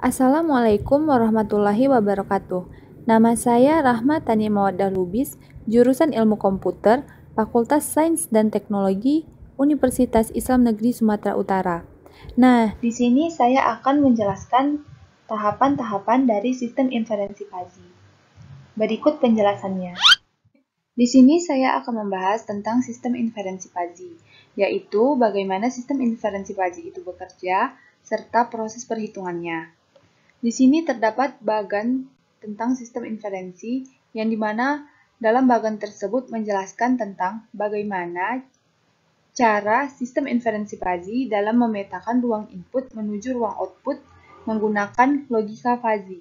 Assalamualaikum warahmatullahi wabarakatuh. Nama saya Rahma Tania Mawaddah Lubis, jurusan Ilmu Komputer, Fakultas Sains dan Teknologi, Universitas Islam Negeri Sumatera Utara. Nah, di sini saya akan menjelaskan tahapan-tahapan dari sistem inferensi fuzzy. Berikut penjelasannya. Di sini saya akan membahas tentang sistem inferensi fuzzy, yaitu bagaimana sistem inferensi fuzzy itu bekerja, serta proses perhitungannya. Di sini terdapat bagan tentang sistem inferensi, yang dimana dalam bagan tersebut menjelaskan tentang bagaimana cara sistem inferensi fuzzy dalam memetakan ruang input menuju ruang output menggunakan logika fuzzy.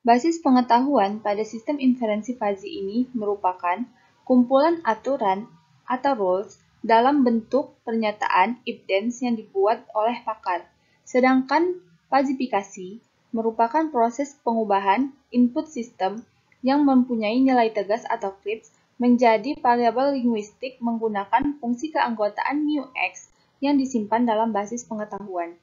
Basis pengetahuan pada sistem inferensi fuzzy ini merupakan kumpulan aturan atau rules dalam bentuk pernyataan if-then yang dibuat oleh pakar. Sedangkan fuzzifikasi merupakan proses pengubahan input sistem yang mempunyai nilai tegas atau cripps menjadi variabel linguistik menggunakan fungsi keanggotaan μx yang disimpan dalam basis pengetahuan.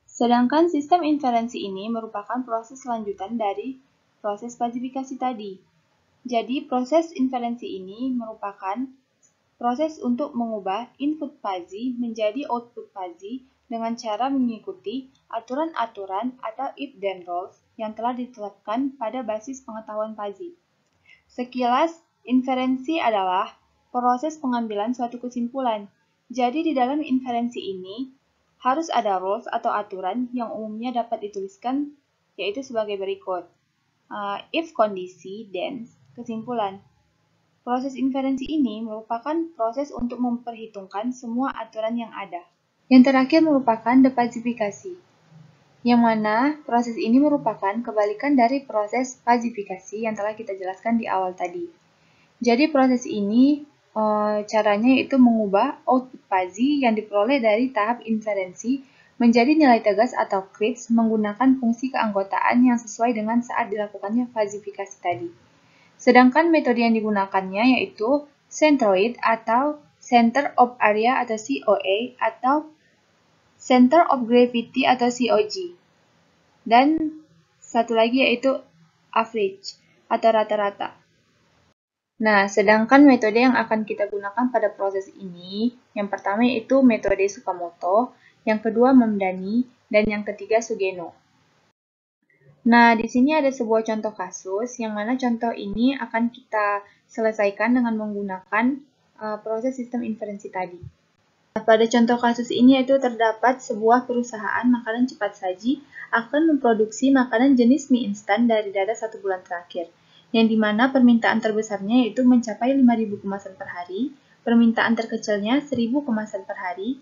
Sedangkan sistem inferensi ini merupakan proses lanjutan dari proses fuzzifikasi tadi. Jadi, proses inferensi ini merupakan proses untuk mengubah input fuzzy menjadi output fuzzy dengan cara mengikuti aturan-aturan atau if-then rules yang telah ditetapkan pada basis pengetahuan fuzzy. Sekilas, inferensi adalah proses pengambilan suatu kesimpulan. Jadi, di dalam inferensi ini, harus ada rules atau aturan yang umumnya dapat dituliskan, yaitu sebagai berikut. If kondisi, then kesimpulan. Proses inferensi ini merupakan proses untuk memperhitungkan semua aturan yang ada. Yang terakhir merupakan defuzzifikasi, yang mana proses ini merupakan kebalikan dari proses fuzzifikasi yang telah kita jelaskan di awal tadi. Jadi proses ini caranya yaitu mengubah output fuzzy yang diperoleh dari tahap inferensi menjadi nilai tegas atau cripps menggunakan fungsi keanggotaan yang sesuai dengan saat dilakukannya fuzzifikasi tadi. Sedangkan metode yang digunakannya yaitu centroid atau center of area atau COA atau center of gravity atau COG. Dan satu lagi yaitu average atau rata-rata. Nah, sedangkan metode yang akan kita gunakan pada proses ini, yang pertama yaitu metode Tsukamoto, yang kedua Mamdani, dan yang ketiga Sugeno. Nah, di sini ada sebuah contoh kasus, yang mana contoh ini akan kita selesaikan dengan menggunakan proses sistem inferensi tadi. Nah, pada contoh kasus ini yaitu terdapat sebuah perusahaan makanan cepat saji akan memproduksi makanan jenis mie instan dari data 1 bulan terakhir, yang dimana permintaan terbesarnya yaitu mencapai 5.000 kemasan per hari, permintaan terkecilnya 1.000 kemasan per hari,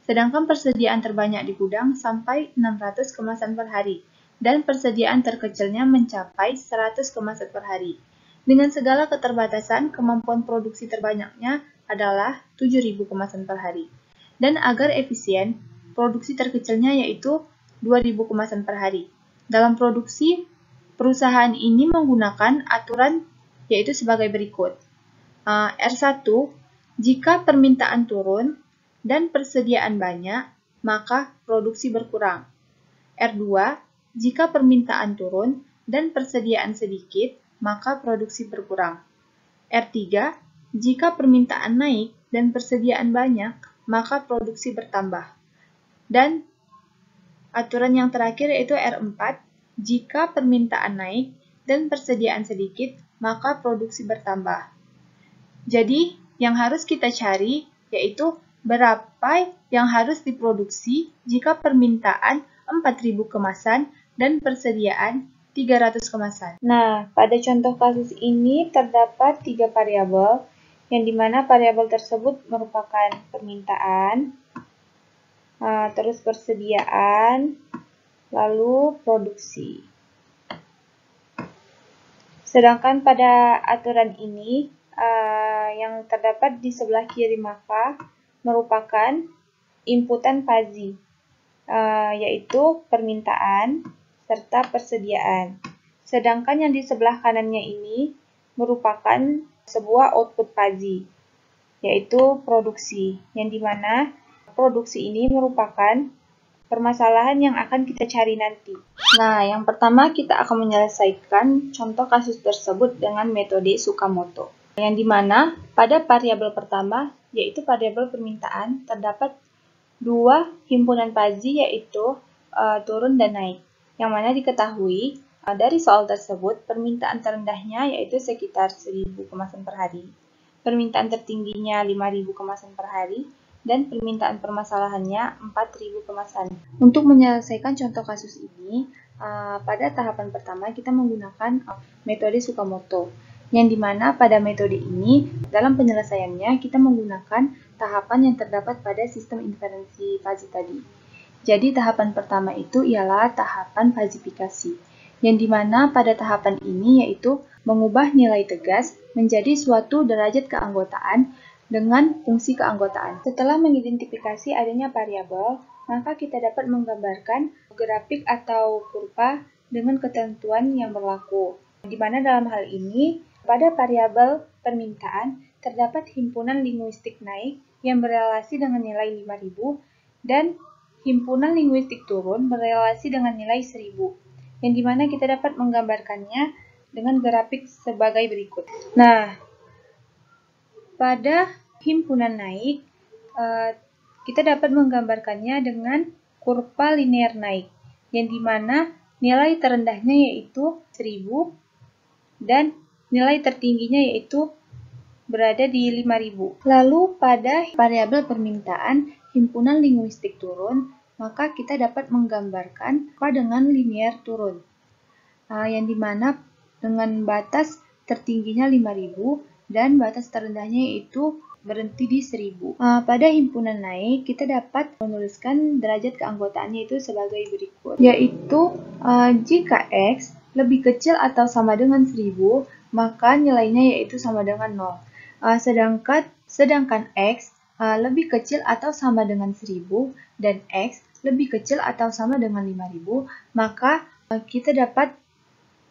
sedangkan persediaan terbanyak di gudang sampai 600 kemasan per hari, dan persediaan terkecilnya mencapai 100 kemasan per hari. Dengan segala keterbatasan, kemampuan produksi terbanyaknya adalah 7.000 kemasan per hari. Dan agar efisien, produksi terkecilnya yaitu 2.000 kemasan per hari. Dalam produksi, perusahaan ini menggunakan aturan yaitu sebagai berikut. R1, jika permintaan turun dan persediaan banyak, maka produksi berkurang. R2, jika permintaan turun dan persediaan sedikit, maka produksi berkurang. R3, jika permintaan naik dan persediaan banyak, maka produksi bertambah. Dan aturan yang terakhir yaitu R4, jika permintaan naik dan persediaan sedikit, maka produksi bertambah. Jadi, yang harus kita cari yaitu berapa yang harus diproduksi jika permintaan 4.000 kemasan dan persediaan 300 kemasan. Nah, pada contoh kasus ini terdapat 3 variabel, yang dimana variabel tersebut merupakan permintaan, terus persediaan, lalu produksi. Sedangkan pada aturan ini, yang terdapat di sebelah kiri maka merupakan inputan fuzzy, yaitu permintaan serta persediaan. Sedangkan yang di sebelah kanannya ini merupakan sebuah output fuzzy, yaitu produksi, yang dimana produksi ini merupakan permasalahan yang akan kita cari nanti. Nah, yang pertama kita akan menyelesaikan contoh kasus tersebut dengan metode Tsukamoto, yang dimana pada variabel pertama, yaitu variabel permintaan, terdapat dua himpunan Fuzzy, yaitu turun dan naik, yang mana diketahui dari soal tersebut permintaan terendahnya yaitu sekitar 1000 kemasan per hari, permintaan tertingginya 5000 kemasan per hari, dan permintaan permasalahannya 4000 kemasan. Untuk menyelesaikan contoh kasus ini, pada tahapan pertama kita menggunakan metode Tsukamoto, yang dimana pada metode ini dalam penyelesaiannya kita menggunakan tahapan yang terdapat pada sistem inferensi Fuzzy tadi. Jadi tahapan pertama itu ialah tahapan fazifikasi, yang dimana pada tahapan ini yaitu mengubah nilai tegas menjadi suatu derajat keanggotaan dengan fungsi keanggotaan. Setelah mengidentifikasi adanya variabel, maka kita dapat menggambarkan grafik atau kurva dengan ketentuan yang berlaku. Di mana dalam hal ini, pada variabel permintaan terdapat himpunan linguistik naik yang berelasi dengan nilai 5000 dan himpunan linguistik turun berelasi dengan nilai 1000. Yang dimana kita dapat menggambarkannya dengan grafik sebagai berikut. Nah, pada himpunan naik, kita dapat menggambarkannya dengan kurva linear naik, yang dimana nilai terendahnya yaitu 1000 dan nilai tertingginya yaitu berada di 5000. Lalu pada variabel permintaan himpunan linguistik turun, maka kita dapat menggambarkan dengan linear turun, yang dimana dengan batas tertingginya 5000 dan batas terendahnya yaitu berhenti di 1000. Pada himpunan naik, kita dapat menuliskan derajat keanggotaannya itu sebagai berikut, yaitu jika X lebih kecil atau sama dengan 1000, maka nilainya yaitu sama dengan 0. Sedangkan X lebih kecil atau sama dengan 1000 dan X lebih kecil atau sama dengan 5000, maka kita dapat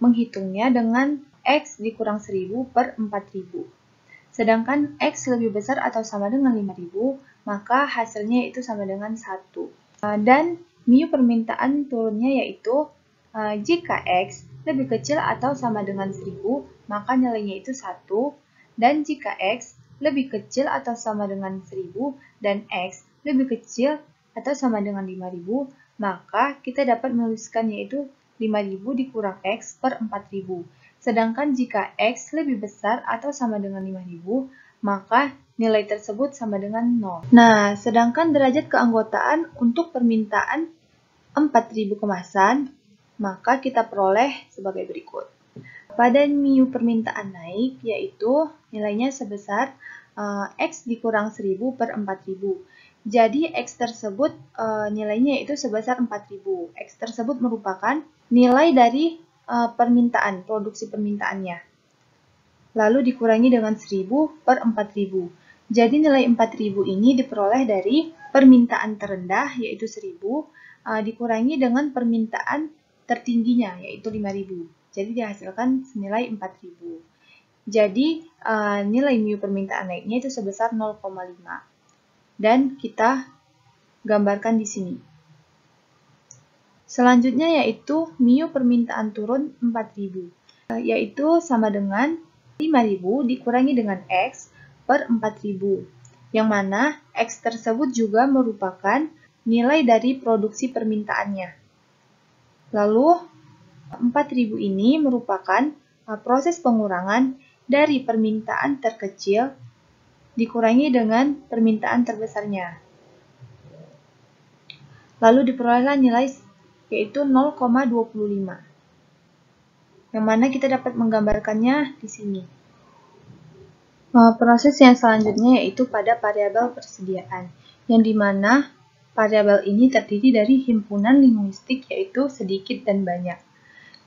menghitungnya dengan X dikurang 1000 per 4000. Sedangkan X lebih besar atau sama dengan 5000, maka hasilnya itu sama dengan 1. Dan mu permintaan turunnya yaitu jika X lebih kecil atau sama dengan 1000, maka nilainya itu 1. Dan jika X lebih kecil atau sama dengan 1000 dan X lebih kecil atau sama dengan 5000, maka kita dapat menuliskan yaitu 5000 dikurang X per 4000. Sedangkan jika X lebih besar atau sama dengan 5000, maka nilai tersebut sama dengan 0. Nah, sedangkan derajat keanggotaan untuk permintaan 4000 kemasan, maka kita peroleh sebagai berikut. Pada mu permintaan naik, yaitu nilainya sebesar X dikurang 1000 per 4000. Jadi X tersebut nilainya itu sebesar 4000. X tersebut merupakan nilai dari permintaan, produksi permintaannya. Lalu dikurangi dengan 1000 per 4000. Jadi nilai 4000 ini diperoleh dari permintaan terendah yaitu 1000 dikurangi dengan permintaan tertingginya yaitu 5000. Jadi dihasilkan senilai 4000. Jadi nilai mu permintaan naiknya itu sebesar 0,5. Dan kita gambarkan di sini. Selanjutnya yaitu mu permintaan turun 4000, yaitu sama dengan 5000 dikurangi dengan X per 4000, yang mana X tersebut juga merupakan nilai dari produksi permintaannya. Lalu 4000 ini merupakan proses pengurangan dari permintaan terkecil dikurangi dengan permintaan terbesarnya. Lalu diperolehlah nilai yaitu 0,25. Yang mana kita dapat menggambarkannya di sini. Proses yang selanjutnya yaitu pada variabel persediaan, yang dimana variabel ini terdiri dari himpunan linguistik yaitu sedikit dan banyak,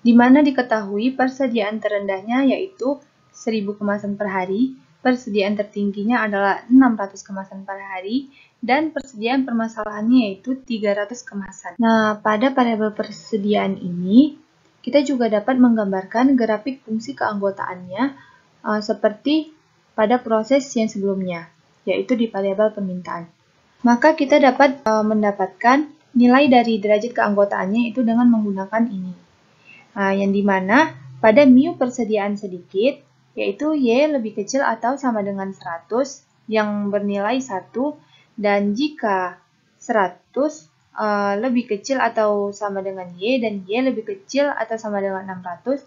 dimana diketahui persediaan terendahnya yaitu 1000 kemasan per hari, persediaan tertingginya adalah 600 kemasan per hari, dan persediaan permasalahannya yaitu 300 kemasan. Nah, pada variabel persediaan ini, kita juga dapat menggambarkan grafik fungsi keanggotaannya seperti pada proses yang sebelumnya, yaitu di variabel permintaan. Maka kita dapat mendapatkan nilai dari derajat keanggotaannya itu dengan menggunakan ini. Nah, yang dimana pada mu persediaan sedikit, yaitu Y lebih kecil atau sama dengan 100 yang bernilai 1, dan jika 100 lebih kecil atau sama dengan Y dan Y lebih kecil atau sama dengan 600,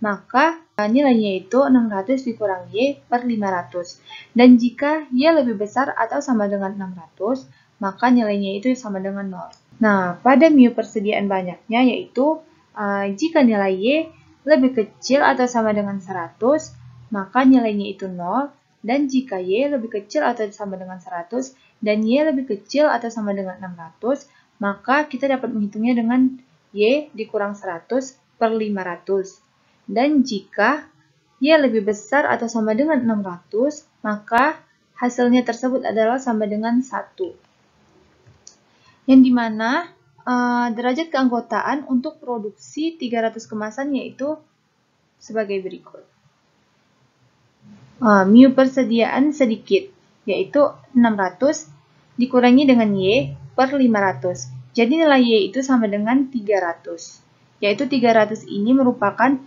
maka nilainya itu 600 dikurang Y per 500. Dan jika Y lebih besar atau sama dengan 600, maka nilainya itu sama dengan 0. Nah, pada mu persediaan banyaknya yaitu jika nilai Y lebih kecil atau sama dengan 100, maka nilainya itu 0. Dan jika Y lebih kecil atau sama dengan 100 dan Y lebih kecil atau sama dengan 600, maka kita dapat menghitungnya dengan Y dikurang 100 per 500. Dan jika Y lebih besar atau sama dengan 600, maka hasilnya tersebut adalah sama dengan 1. Yang dimana derajat keanggotaan untuk produksi 300 kemasan yaitu sebagai berikut. Mu persediaan sedikit, yaitu 600 dikurangi dengan Y per 500. Jadi nilai Y itu sama dengan 300. Yaitu 300 ini merupakan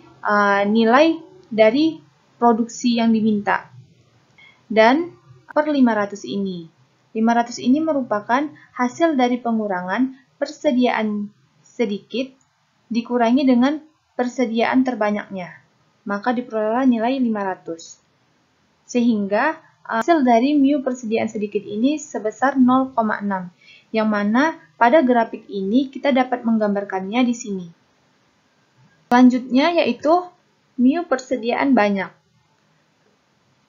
nilai dari produksi yang diminta. Dan per 500 ini. 500 ini merupakan hasil dari pengurangan persediaan sedikit dikurangi dengan persediaan terbanyaknya. Maka diperoleh nilai 500. Sehingga hasil dari mu persediaan sedikit ini sebesar 0,6. Yang mana pada grafik ini kita dapat menggambarkannya di sini. Selanjutnya yaitu mu persediaan banyak.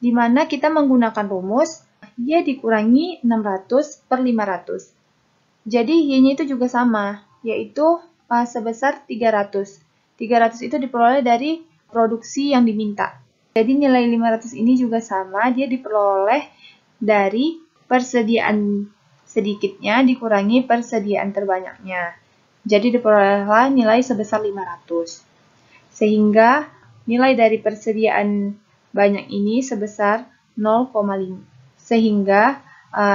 Di mana kita menggunakan rumus Y dikurangi 600 per 500. Jadi Y-nya itu juga sama, yaitu sebesar 300. 300 itu diperoleh dari produksi yang diminta. Jadi nilai 500 ini juga sama, dia diperoleh dari persediaan sedikitnya dikurangi persediaan terbanyaknya. Jadi diperolehlah nilai sebesar 500. Sehingga nilai dari persediaan banyak ini sebesar 0,5. Sehingga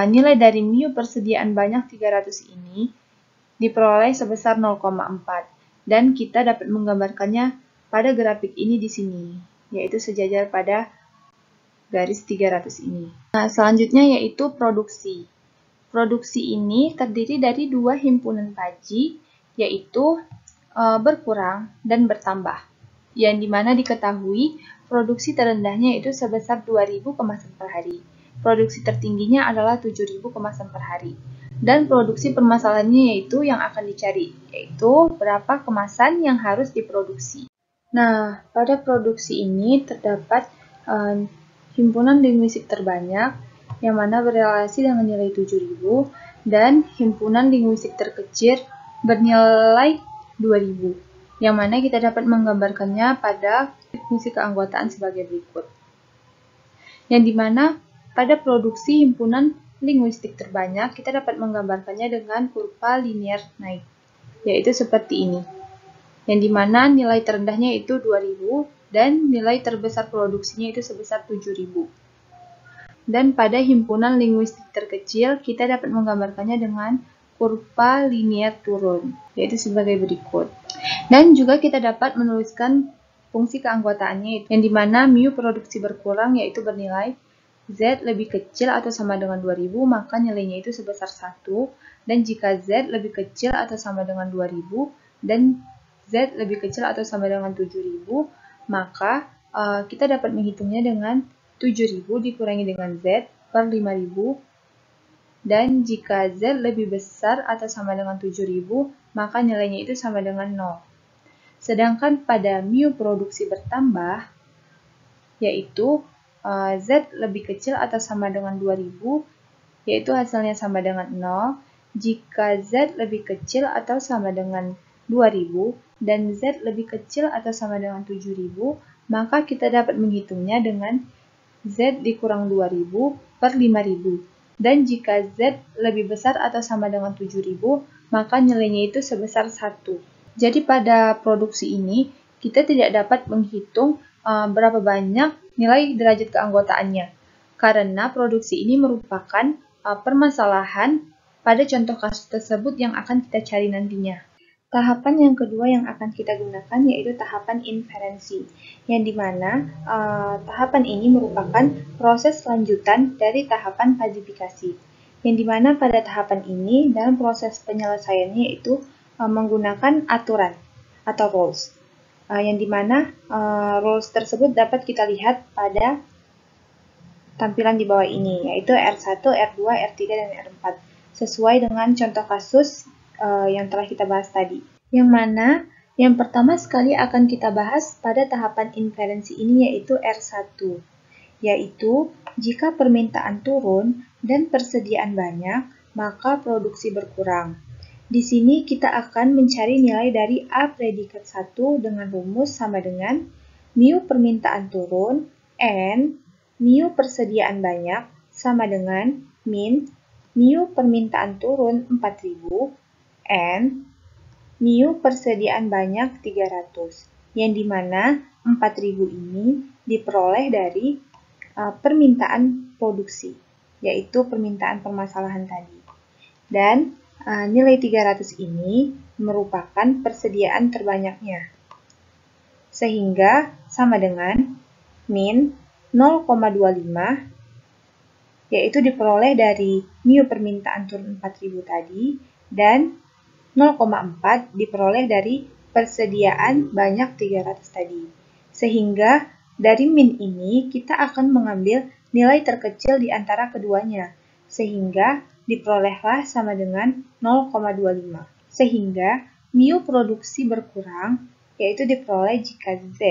nilai dari mu persediaan banyak 300 ini diperoleh sebesar 0,4. Dan kita dapat menggambarkannya pada grafik ini di sini, yaitu sejajar pada garis 300 ini. Nah, selanjutnya yaitu produksi. Produksi ini terdiri dari dua himpunan paji, yaitu berkurang dan bertambah. Yang dimana diketahui produksi terendahnya itu sebesar 2.000 kemasan per hari. Produksi tertingginya adalah 7.000 kemasan per hari. Dan produksi permasalahannya yaitu yang akan dicari, yaitu berapa kemasan yang harus diproduksi. Nah, pada produksi ini terdapat himpunan linguistik terbanyak, yang mana berrelasi dengan nilai 7.000, dan himpunan linguistik terkecil bernilai 2.000, yang mana kita dapat menggambarkannya pada fungsi keanggotaan sebagai berikut. Yang dimana pada produksi himpunan linguistik terbanyak, kita dapat menggambarkannya dengan kurva linear naik, yaitu seperti ini. Yang dimana nilai terendahnya itu 2.000 dan nilai terbesar produksinya itu sebesar 7.000. Dan pada himpunan linguistik terkecil, kita dapat menggambarkannya dengan kurva linear turun, yaitu sebagai berikut. Dan juga kita dapat menuliskan fungsi keanggotaannya, yang dimana mu produksi berkurang yaitu bernilai Z lebih kecil atau sama dengan 2.000, maka nilainya itu sebesar 1. Dan jika Z lebih kecil atau sama dengan 2.000, dan Z lebih kecil atau sama dengan 7.000, maka kita dapat menghitungnya dengan 7.000 dikurangi dengan Z per 5.000. Dan jika Z lebih besar atau sama dengan 7.000, maka nilainya itu sama dengan 0. Sedangkan pada mu produksi bertambah, yaitu Z lebih kecil atau sama dengan 2.000, yaitu hasilnya sama dengan 0. Jika Z lebih kecil atau sama dengan 2.000 dan Z lebih kecil atau sama dengan 7.000, maka kita dapat menghitungnya dengan Z dikurang 2.000 per 5.000. Dan jika Z lebih besar atau sama dengan 7.000, maka nilainya itu sebesar 1. Jadi pada produksi ini, kita tidak dapat menghitung berapa banyak nilai derajat keanggotaannya, karena produksi ini merupakan permasalahan pada contoh kasus tersebut yang akan kita cari nantinya. Tahapan yang kedua yang akan kita gunakan yaitu tahapan inferensi, yang dimana tahapan ini merupakan proses lanjutan dari tahapan falsifikasi, yang dimana pada tahapan ini dalam proses penyelesaiannya yaitu menggunakan aturan atau rules, yang dimana rules tersebut dapat kita lihat pada tampilan di bawah ini, yaitu R1, R2, R3, dan R4, sesuai dengan contoh kasus yang telah kita bahas tadi. Yang mana yang pertama sekali akan kita bahas pada tahapan inferensi ini yaitu R1, yaitu jika permintaan turun dan persediaan banyak, maka produksi berkurang. Di sini kita akan mencari nilai dari A predikat 1 dengan rumus sama dengan mu permintaan turun N mu persediaan banyak sama dengan min mu permintaan turun 4000 N mu persediaan banyak 300, yang dimana 4000 ini diperoleh dari permintaan produksi, yaitu permintaan permasalahan tadi. Dan nilai 300 ini merupakan persediaan terbanyaknya, sehingga sama dengan min 0,25, yaitu diperoleh dari mu permintaan turun 4000 tadi, dan 0,4 diperoleh dari persediaan banyak 300 tadi. Sehingga dari min ini kita akan mengambil nilai terkecil di antara keduanya, sehingga diperolehlah sama dengan 0,25. Sehingga mu produksi berkurang, yaitu diperoleh jika Z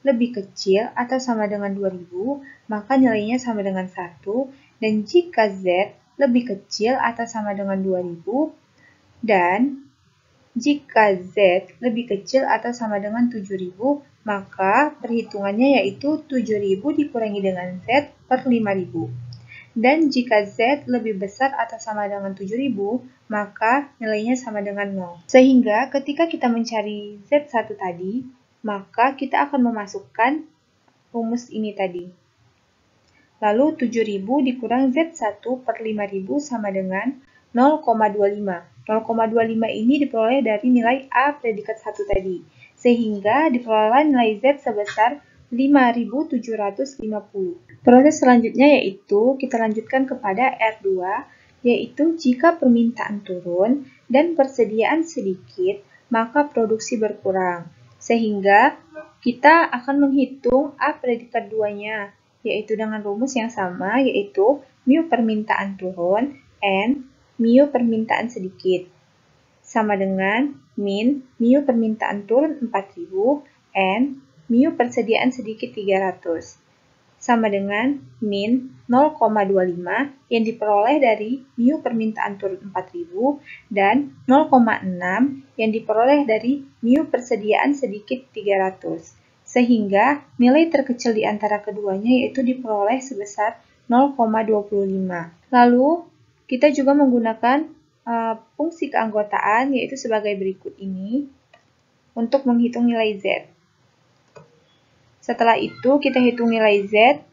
lebih kecil atau sama dengan 2000, maka nilainya sama dengan 1, dan jika Z lebih kecil atau sama dengan 2000, dan jika Z lebih kecil atau sama dengan 7000, maka perhitungannya yaitu 7000 dikurangi dengan Z per 5000. Dan jika Z lebih besar atau sama dengan 7000, maka nilainya sama dengan 0. Sehingga ketika kita mencari Z1 tadi, maka kita akan memasukkan rumus ini tadi. Lalu 7000 dikurang Z1 per 5000 sama dengan 0,25. 0,25 ini diperoleh dari nilai A predikat 1 tadi, sehingga diperoleh nilai Z sebesar 5750. Proses selanjutnya yaitu kita lanjutkan kepada R2, yaitu jika permintaan turun dan persediaan sedikit, maka produksi berkurang. Sehingga kita akan menghitung A predikat 2-nya, yaitu dengan rumus yang sama, yaitu mu permintaan turun N mu permintaan sedikit, sama dengan min mu permintaan turun 4000 N mu persediaan sedikit 300, sama dengan min 0,25 yang diperoleh dari mu permintaan turun 4000 dan 0,6 yang diperoleh dari mu persediaan sedikit 300, sehingga nilai terkecil di antara keduanya yaitu diperoleh sebesar 0,25. Lalu kita juga menggunakan fungsi keanggotaan yaitu sebagai berikut ini untuk menghitung nilai Z. Setelah itu kita hitung nilai Z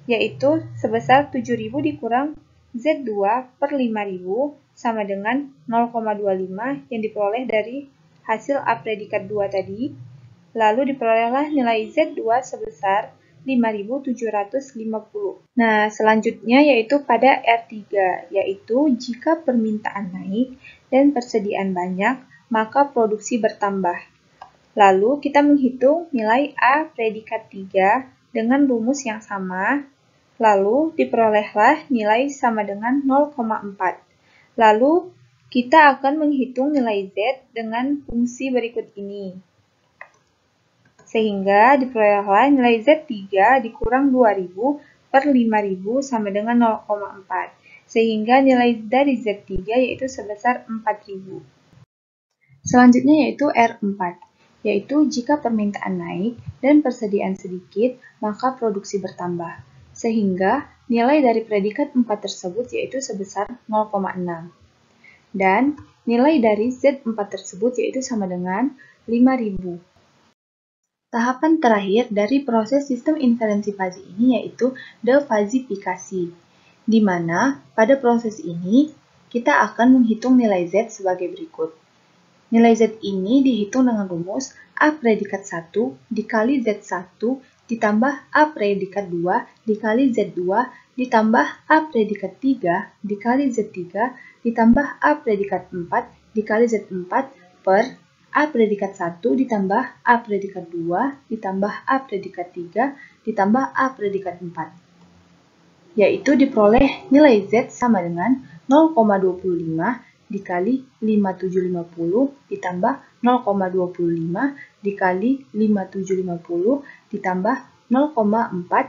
yaitu sebesar 7000 dikurang Z2 per 5000 sama dengan 0,25 yang diperoleh dari hasil A predikat 2 tadi. Lalu diperolehlah nilai Z2 sebesar 5750. Nah, selanjutnya yaitu pada R3, yaitu jika permintaan naik dan persediaan banyak, maka produksi bertambah. Lalu kita menghitung nilai A predikat 3 dengan rumus yang sama, lalu diperolehlah nilai sama dengan 0,4. Lalu kita akan menghitung nilai Z dengan fungsi berikut ini. Sehingga diperolehlah nilai Z3 dikurang 2000 per 5000 sama dengan 0,4. Sehingga nilai dari Z3 yaitu sebesar 4000. Selanjutnya yaitu R4, yaitu jika permintaan naik dan persediaan sedikit, maka produksi bertambah. Sehingga nilai dari predikat 4 tersebut yaitu sebesar 0,6. Dan nilai dari Z4 tersebut yaitu sama dengan 5000. Tahapan terakhir dari proses sistem inferensi fuzzy ini yaitu defalsifikasi, di mana pada proses ini kita akan menghitung nilai Z sebagai berikut. Nilai Z ini dihitung dengan rumus A predikat 1 dikali Z1 ditambah A predikat 2 dikali Z2 ditambah A predikat 3 dikali Z3 ditambah A predikat 4 dikali Z4 per A predikat 1 ditambah A predikat 2 ditambah A predikat 3 ditambah A predikat 4. Yaitu diperoleh nilai Z sama dengan 0,25 dikali 5750 ditambah 0,25 dikali 5750 ditambah 0,4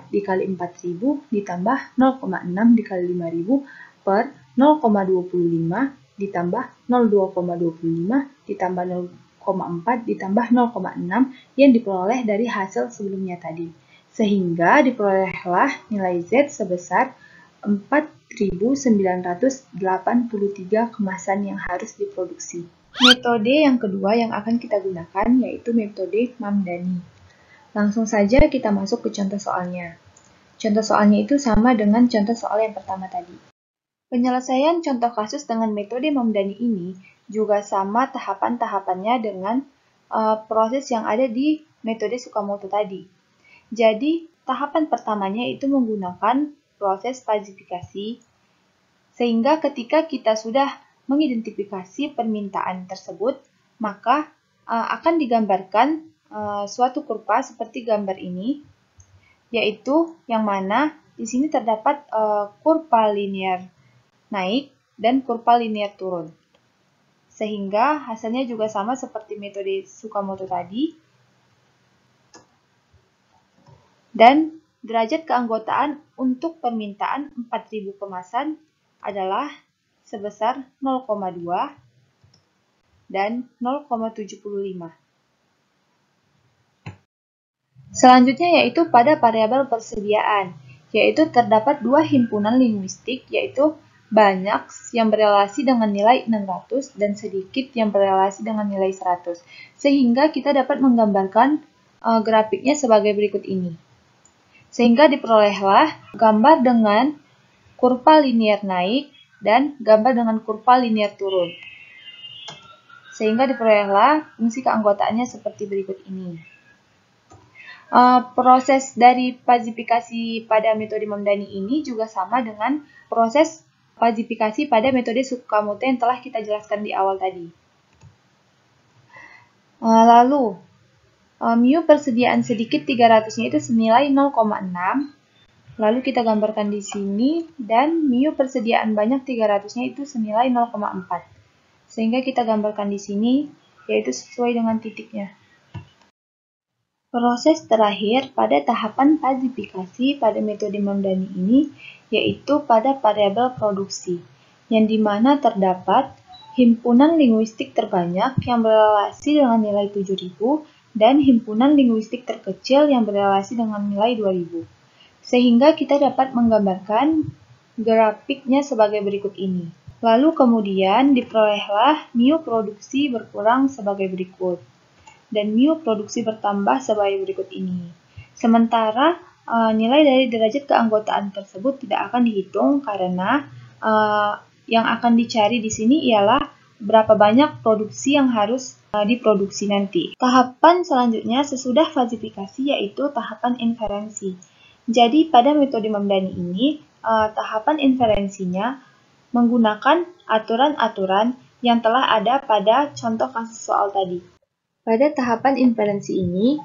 dikali 4000 ditambah 0,6 dikali 5000 per 0,25 ditambah 02,25 ditambah 0,4 ditambah 0,6 yang diperoleh dari hasil sebelumnya tadi. Sehingga diperolehlah nilai Z sebesar 4.983 kemasan yang harus diproduksi. Metode yang kedua yang akan kita gunakan yaitu metode Mamdani. Langsung saja kita masuk ke contoh soalnya. Contoh soalnya itu sama dengan contoh soal yang pertama tadi. Penyelesaian contoh kasus dengan metode Mamdani ini juga sama tahapan-tahapannya dengan proses yang ada di metode Tsukamoto tadi. Jadi, tahapan pertamanya itu menggunakan proses falsifikasi, sehingga ketika kita sudah mengidentifikasi permintaan tersebut, maka akan digambarkan suatu kurva seperti gambar ini, yaitu yang mana di sini terdapat kurva linear naik dan kurva linear turun. Sehingga hasilnya juga sama seperti metode Tsukamoto tadi. Dan derajat keanggotaan untuk permintaan 4.000 kemasan adalah sebesar 0,2 dan 0,75. Selanjutnya yaitu pada variabel persediaan, yaitu terdapat dua himpunan linguistik, yaitu banyak yang berelasi dengan nilai 600 dan sedikit yang berelasi dengan nilai 100. Sehingga kita dapat menggambarkan grafiknya sebagai berikut ini. Sehingga diperolehlah gambar dengan kurva linear naik dan gambar dengan kurva linear turun. Sehingga diperolehlah fungsi keanggotaannya seperti berikut ini. Proses dari falsifikasi pada metode Mamdani ini juga sama dengan proses falsifikasi pada metode Tsukamoto yang telah kita jelaskan di awal tadi. Lalu, mu persediaan sedikit 300-nya itu senilai 0,6. Lalu kita gambarkan di sini, dan mu persediaan banyak 300-nya itu senilai 0,4. Sehingga kita gambarkan di sini, yaitu sesuai dengan titiknya. Proses terakhir pada tahapan falsifikasi pada metode Mamdani ini, yaitu pada variabel produksi, yang dimana terdapat himpunan linguistik terbanyak yang berelasi dengan nilai 7.000 dan himpunan linguistik terkecil yang berelasi dengan nilai 2.000. Sehingga kita dapat menggambarkan grafiknya sebagai berikut ini. Lalu kemudian diperolehlah mu produksi berkurang sebagai berikut. Dan mu produksi bertambah sebagai berikut ini. Sementara nilai dari derajat keanggotaan tersebut tidak akan dihitung karena yang akan dicari di sini ialah berapa banyak produksi yang harus diproduksi nanti. Tahapan selanjutnya sesudah falsifikasi yaitu tahapan inferensi. Jadi pada metode Mamdani ini tahapan inferensinya menggunakan aturan-aturan yang telah ada pada contoh kasus soal tadi. Pada tahapan inferensi ini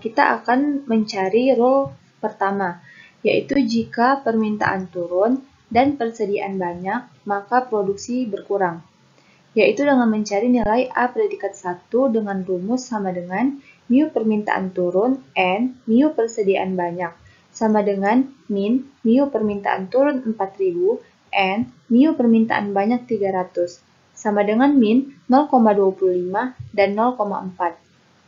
kita akan mencari rule pertama, yaitu jika permintaan turun dan persediaan banyak, maka produksi berkurang. Yaitu dengan mencari nilai A predikat 1 dengan rumus sama dengan mu permintaan turun N mu persediaan banyak, sama dengan min mu permintaan turun 4.000 N mu permintaan banyak 300, sama dengan min 0,25 dan 0,4.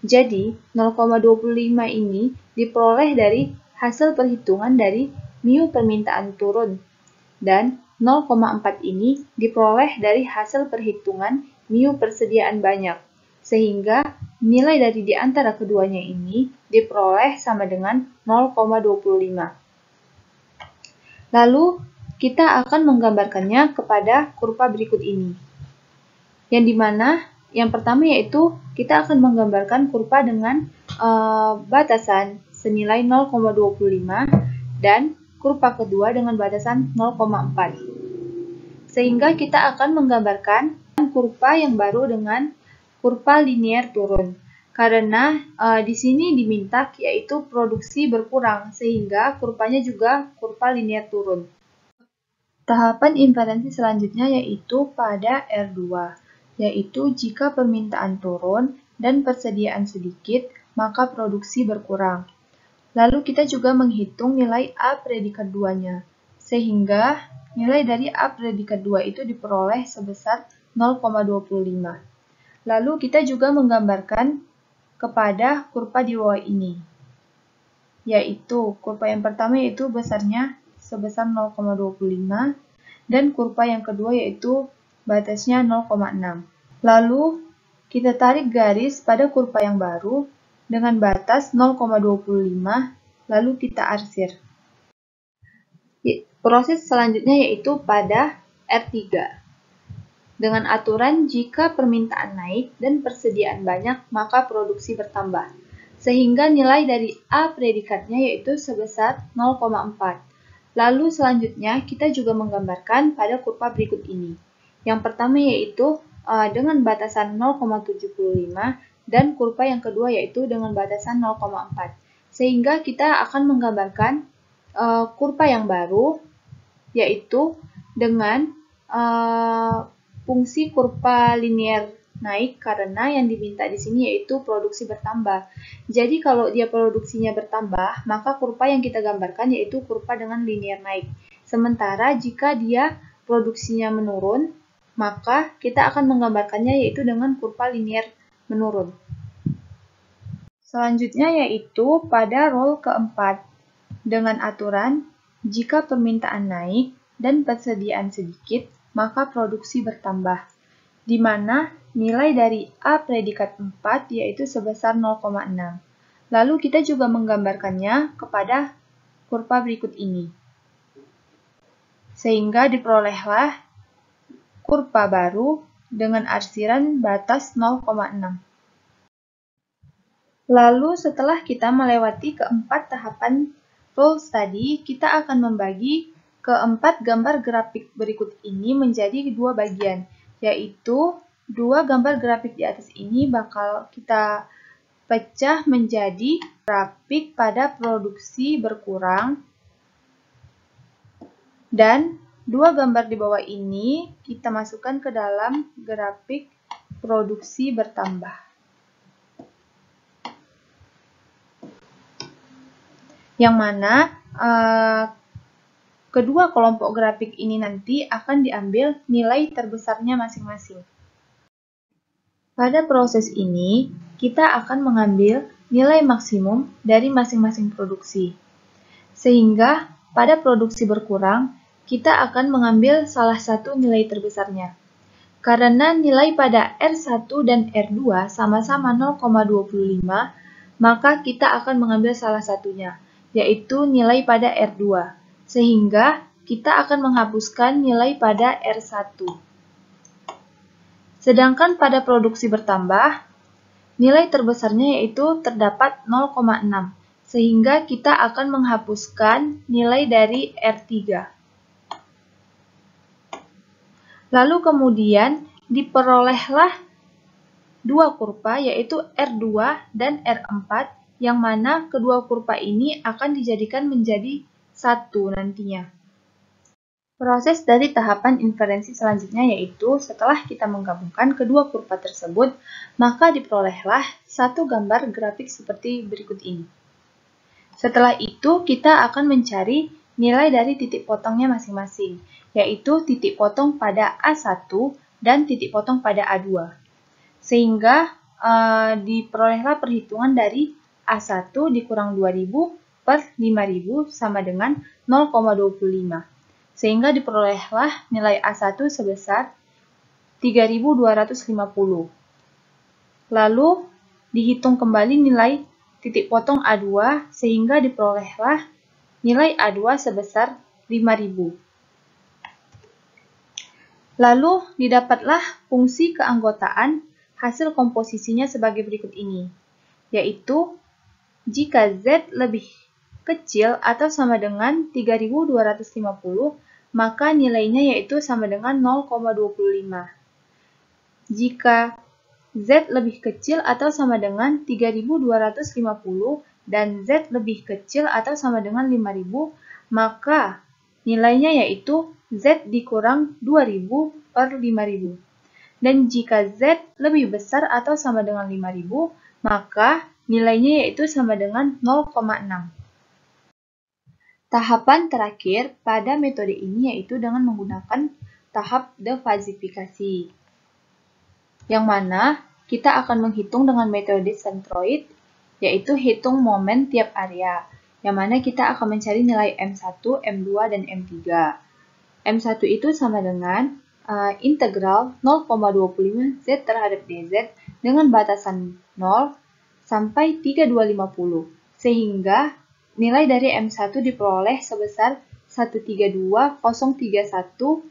Jadi, 0,25 ini diperoleh dari hasil perhitungan dari mu permintaan turun, dan 0,4 ini diperoleh dari hasil perhitungan mu persediaan banyak, sehingga nilai dari di antara keduanya ini diperoleh sama dengan 0,25. Lalu, kita akan menggambarkannya kepada kurva berikut ini. Yang dimana yang pertama yaitu kita akan menggambarkan kurva dengan batasan senilai 0,25 dan kurva kedua dengan batasan 0,4. Sehingga kita akan menggambarkan kurva yang baru dengan kurva linear turun. Karena di sini diminta yaitu produksi berkurang, sehingga kurvanya juga kurva linear turun. Tahapan inferensi selanjutnya yaitu pada R2, yaitu jika permintaan turun dan persediaan sedikit, maka produksi berkurang. Lalu kita juga menghitung nilai A predikat 2-nya, sehingga nilai dari A predikat 2 itu diperoleh sebesar 0,25. Lalu kita juga menggambarkan kepada kurva di bawah ini, yaitu kurva yang pertama yaitu besarnya sebesar 0,25 dan kurva yang kedua yaitu batasnya 0,6. Lalu kita tarik garis pada kurva yang baru dengan batas 0,25, lalu kita arsir. Proses selanjutnya yaitu pada R3. Dengan aturan jika permintaan naik dan persediaan banyak, maka produksi bertambah. Sehingga nilai dari A predikatnya yaitu sebesar 0,4. Lalu selanjutnya kita juga menggambarkan pada kurva berikut ini. Yang pertama yaitu dengan batasan 0,75 dan kurva yang kedua yaitu dengan batasan 0,4. Sehingga kita akan menggambarkan kurva yang baru yaitu dengan fungsi kurva linear naik karena yang diminta di sini yaitu produksi bertambah. Jadi kalau dia produksinya bertambah, maka kurva yang kita gambarkan yaitu kurva dengan linear naik. Sementara jika dia produksinya menurun, maka kita akan menggambarkannya yaitu dengan kurva linear menurun. Selanjutnya yaitu pada roll keempat, dengan aturan jika permintaan naik dan persediaan sedikit, maka produksi bertambah, di mana nilai dari A predikat 4 yaitu sebesar 0,6. Lalu kita juga menggambarkannya kepada kurva berikut ini. Sehingga diperolehlah kurva baru dengan arsiran batas 0,6. Lalu setelah kita melewati keempat tahapan rules tadi, kita akan membagi keempat gambar grafik berikut ini menjadi dua bagian, yaitu dua gambar grafik di atas ini bakal kita pecah menjadi grafik pada produksi berkurang, dan dua gambar di bawah ini kita masukkan ke dalam grafik produksi bertambah. Yang mana kedua kelompok grafik ini nanti akan diambil nilai terbesarnya masing-masing. Pada proses ini, kita akan mengambil nilai maksimum dari masing-masing produksi. Sehingga pada produksi berkurang, kita akan mengambil salah satu nilai terbesarnya. Karena nilai pada R1 dan R2 sama-sama 0,25, maka kita akan mengambil salah satunya, yaitu nilai pada R2. Sehingga kita akan menghapuskan nilai pada R1. Sedangkan pada produksi bertambah, nilai terbesarnya yaitu terdapat 0,6, sehingga kita akan menghapuskan nilai dari R3. Lalu kemudian diperolehlah dua kurva yaitu R2 dan R4, yang mana kedua kurva ini akan dijadikan menjadi satu nantinya. Proses dari tahapan inferensi selanjutnya yaitu setelah kita menggabungkan kedua kurva tersebut, maka diperolehlah satu gambar grafik seperti berikut ini. Setelah itu, kita akan mencari nilai dari titik potongnya masing-masing, yaitu titik potong pada A1 dan titik potong pada A2. Sehingga diperolehlah perhitungan dari A1 dikurang 2000 per 5000 sama dengan 0,25. Sehingga diperolehlah nilai A1 sebesar 3250. Lalu dihitung kembali nilai titik potong A2 sehingga diperolehlah nilai A2 sebesar 5000. Lalu didapatlah fungsi keanggotaan hasil komposisinya sebagai berikut ini, yaitu jika Z lebih kecil atau sama dengan 3250, maka nilainya yaitu sama dengan 0,25. Jika Z lebih kecil atau sama dengan 3250 dan Z lebih kecil atau sama dengan 5000, maka nilainya yaitu Z dikurang 2000 per 5000. Dan jika Z lebih besar atau sama dengan 5000, maka nilainya yaitu sama dengan 0,6. Tahapan terakhir pada metode ini yaitu dengan menggunakan tahap defasifikasi, yang mana kita akan menghitung dengan metode centroid, yaitu hitung momen tiap area, yang mana kita akan mencari nilai M1, M2, dan M3. M1 itu sama dengan integral 0,25 Z terhadap DZ dengan batasan 0 sampai 3250, sehingga nilai dari M1 diperoleh sebesar 132.031.2,5.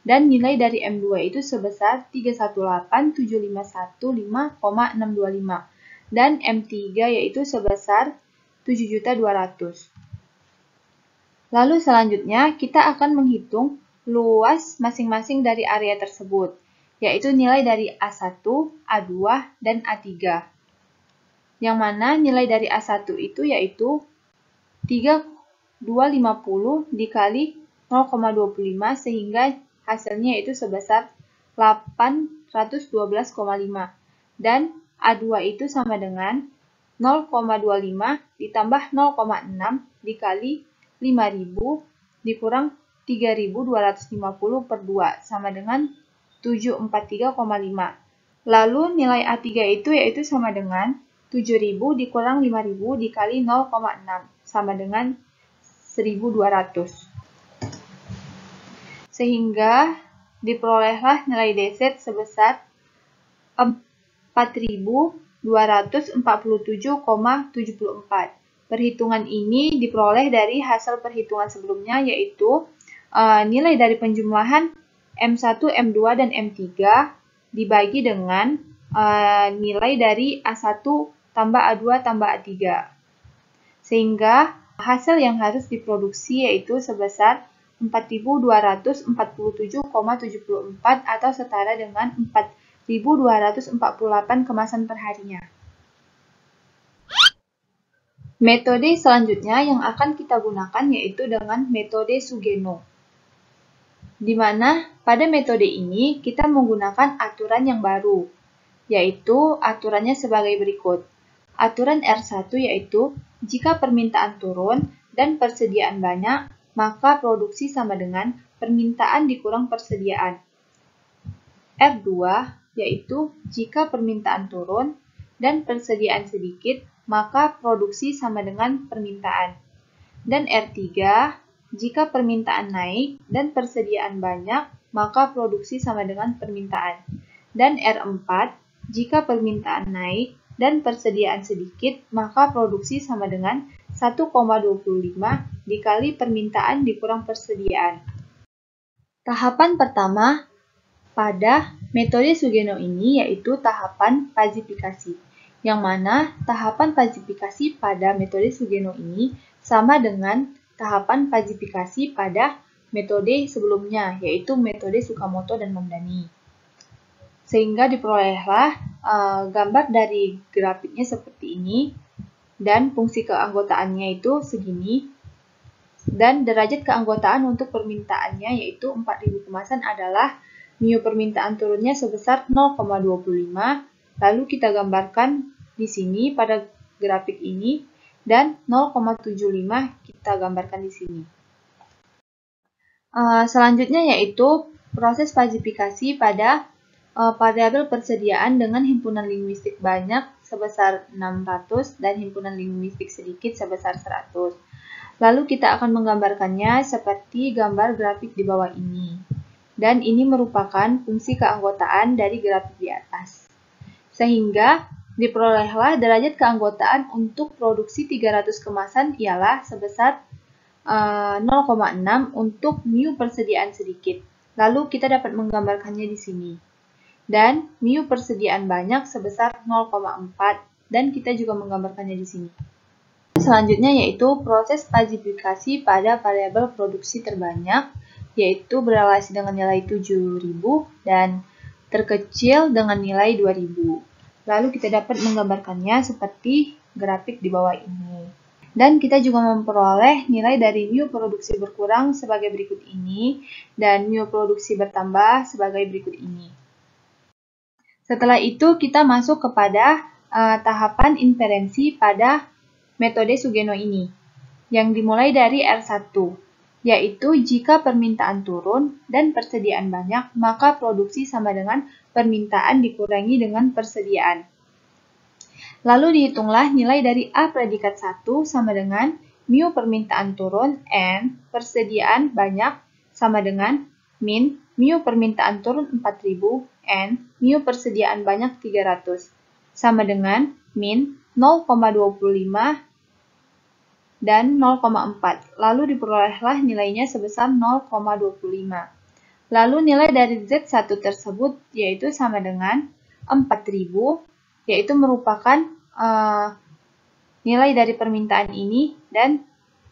Dan nilai dari M2 itu sebesar 318.751.5,625. Dan M3 yaitu sebesar 7.200.000. Lalu selanjutnya kita akan menghitung luas masing-masing dari area tersebut, yaitu nilai dari A1, A2, dan A3. Yang mana nilai dari A1 itu yaitu 3250 dikali 0,25 sehingga hasilnya itu sebesar 812,5. Dan A2 itu sama dengan 0,25 ditambah 0,6 dikali 5000 dikurang 3250 per 2 sama dengan 743,5. Lalu nilai A3 itu yaitu sama dengan 7000 dikurang 5000 dikali 0,6 sama dengan 1200. Sehingga diperolehlah nilai DZ sebesar 4247,74. Perhitungan ini diperoleh dari hasil perhitungan sebelumnya, yaitu nilai dari penjumlahan M1, M2, dan M3 dibagi dengan nilai dari A1 tambah A2 tambah A3. Sehingga hasil yang harus diproduksi yaitu sebesar 4247,74 atau setara dengan 4248 kemasan perharinya. Metode selanjutnya yang akan kita gunakan yaitu dengan metode Sugeno. Di mana pada metode ini kita menggunakan aturan yang baru, yaitu aturannya sebagai berikut. Aturan R1 yaitu jika permintaan turun dan persediaan banyak, maka produksi sama dengan permintaan dikurang persediaan. R2 yaitu jika permintaan turun dan persediaan sedikit, maka produksi sama dengan permintaan. Dan R3 jika permintaan naik dan persediaan banyak, maka produksi sama dengan permintaan. Dan R4 jika permintaan naik dan persediaan sedikit, maka produksi sama dengan 1,25 dikali permintaan dikurang persediaan. Tahapan pertama pada metode Sugeno ini yaitu tahapan fazifikasi, yang mana tahapan fazifikasi pada metode Sugeno ini sama dengan tahapan fazifikasi pada metode sebelumnya, yaitu metode Tsukamoto dan Mamdani. Sehingga diperolehlah gambar dari grafiknya seperti ini, dan fungsi keanggotaannya itu segini, dan derajat keanggotaan untuk permintaannya yaitu 4000 kemasan adalah mu permintaan turunnya sebesar 0,25, lalu kita gambarkan di sini pada grafik ini, dan 0,75 kita gambarkan di sini. Selanjutnya yaitu proses fazifikasi pada variabel persediaan dengan himpunan linguistik banyak sebesar 600 dan himpunan linguistik sedikit sebesar 100. Lalu kita akan menggambarkannya seperti gambar grafik di bawah ini. Dan ini merupakan fungsi keanggotaan dari grafik di atas. Sehingga diperolehlah derajat keanggotaan untuk produksi 300 kemasan ialah sebesar 0,6 untuk mu persediaan sedikit. Lalu kita dapat menggambarkannya di sini. Dan mu persediaan banyak sebesar 0,4 dan kita juga menggambarkannya di sini. Selanjutnya yaitu proses falsifikasi pada variabel produksi terbanyak, yaitu berrelasi dengan nilai 7.000 dan terkecil dengan nilai 2.000. Lalu kita dapat menggambarkannya seperti grafik di bawah ini. Dan kita juga memperoleh nilai dari mu produksi berkurang sebagai berikut ini, dan mu produksi bertambah sebagai berikut ini. Setelah itu kita masuk kepada tahapan inferensi pada metode Sugeno ini, yang dimulai dari R1, yaitu jika permintaan turun dan persediaan banyak, maka produksi sama dengan permintaan dikurangi dengan persediaan. Lalu dihitunglah nilai dari A predikat 1 sama dengan mu permintaan turun N persediaan banyak sama dengan min mu permintaan turun 4000 N mu persediaan banyak 300 sama dengan min 0,25 dan 0,4. Lalu diperolehlah nilainya sebesar 0,25. Lalu nilai dari Z1 tersebut yaitu sama dengan 4000, yaitu merupakan nilai dari permintaan ini dan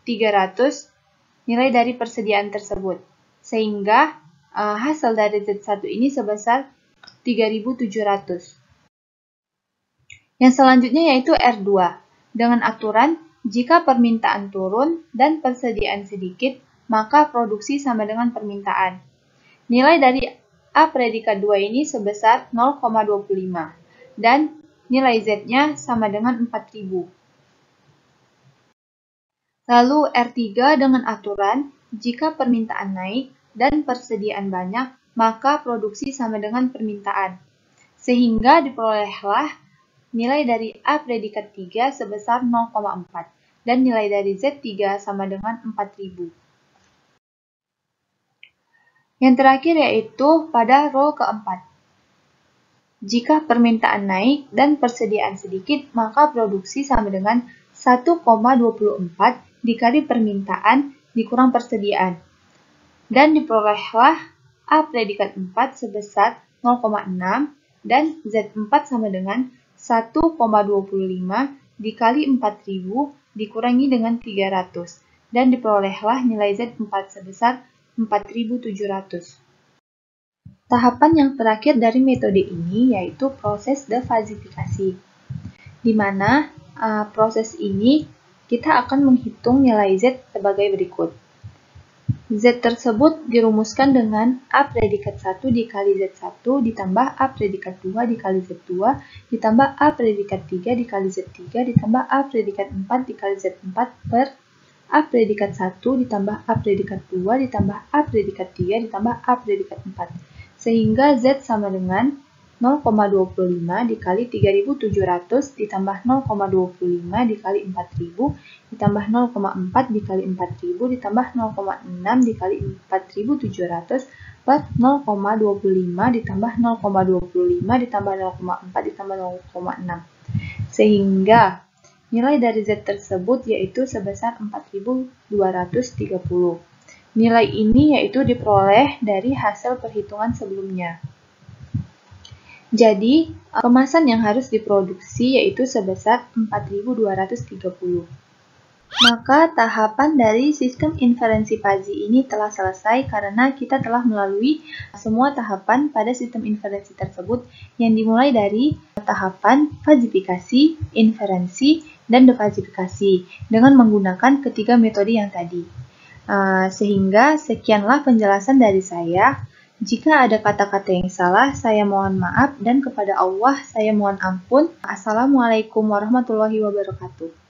300 nilai dari persediaan tersebut. Sehingga hasil dari Z1 ini sebesar 3700. Yang selanjutnya yaitu R2 dengan aturan jika permintaan turun dan persediaan sedikit, maka produksi sama dengan permintaan. Nilai dari A predikat 2 ini sebesar 0,25 dan nilai Z-nya sama dengan 4000. Lalu R3 dengan aturan jika permintaan naik dan persediaan banyak, maka produksi sama dengan permintaan. Sehingga diperolehlah nilai dari A predikat 3 sebesar 0,4 dan nilai dari Z3 sama dengan 4000. Yang terakhir yaitu pada row keempat. Jika permintaan naik dan persediaan sedikit, maka produksi sama dengan 1,24 dikali permintaan dikurang persediaan. Dan diperolehlah A predikat 4 sebesar 0,6 dan Z4 sama dengan 1,25 dikali 4000 dikurangi dengan 300 dan diperolehlah nilai Z4 sebesar 4700. Tahapan yang terakhir dari metode ini yaitu proses defalsifikasi, di mana proses ini kita akan menghitung nilai Z sebagai berikut. Z tersebut dirumuskan dengan A predikat 1 dikali Z1 ditambah A predikat 2 dikali Z2 ditambah A predikat 3 dikali Z3 ditambah A predikat 4 dikali Z4 per A predikat 1 ditambah A predikat 2 ditambah A predikat 3 ditambah A predikat 4. Sehingga Z sama dengan 0,25 dikali 3700 ditambah 0,25 dikali 4000 ditambah 0,4 dikali 4000 ditambah 0,6 dikali 4700 per 0,25 ditambah 0,25 ditambah 0,4 ditambah 0,6. Sehingga nilai dari Z tersebut yaitu sebesar 4230. Nilai ini yaitu diperoleh dari hasil perhitungan sebelumnya. Jadi, kemasan yang harus diproduksi yaitu sebesar 4230. Maka tahapan dari sistem inferensi fuzzy ini telah selesai karena kita telah melalui semua tahapan pada sistem inferensi tersebut yang dimulai dari tahapan falsifikasi, inferensi, dan defalsifikasi dengan menggunakan ketiga metode yang tadi. Sehingga sekianlah penjelasan dari saya. Jika ada kata-kata yang salah, saya mohon maaf dan kepada Allah saya mohon ampun. Assalamualaikum warahmatullahi wabarakatuh.